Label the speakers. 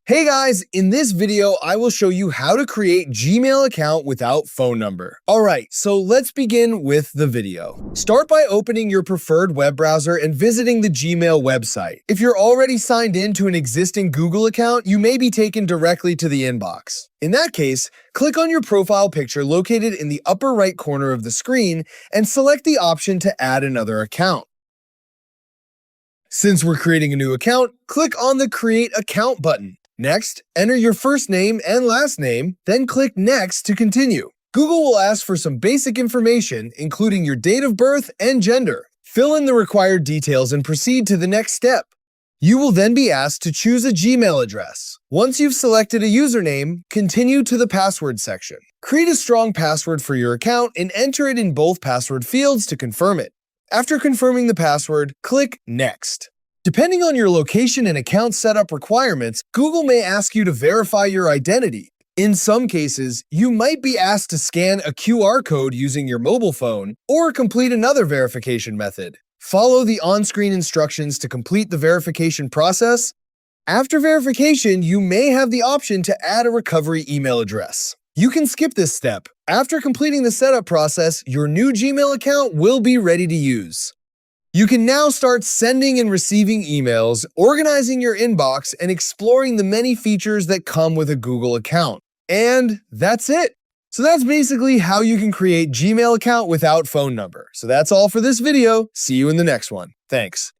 Speaker 1: Hey guys, in this video, I will show you how to create Gmail account without phone number. Alright, so let's begin with the video. Start by opening your preferred web browser and visiting the Gmail website. If you're already signed in to an existing Google account, you may be taken directly to the inbox. In that case, click on your profile picture located in the upper right corner of the screen and select the option to add another account. Since we're creating a new account, click on the Create Account button. Next, enter your first name and last name, then click Next to continue. Google will ask for some basic information, including your date of birth and gender. Fill in the required details and proceed to the next step. You will then be asked to choose a Gmail address. Once you've selected a username, continue to the password section. Create a strong password for your account and enter it in both password fields to confirm it. After confirming the password, click Next. Depending on your location and account setup requirements, Google may ask you to verify your identity. In some cases, you might be asked to scan a QR code using your mobile phone or complete another verification method. Follow the on-screen instructions to complete the verification process. After verification, you may have the option to add a recovery email address. You can skip this step. After completing the setup process, your new Gmail account will be ready to use. You can now start sending and receiving emails, organizing your inbox, and exploring the many features that come with a Google account. And that's it. So that's basically how you can create Gmail account without phone number. So that's all for this video. See you in the next one. Thanks.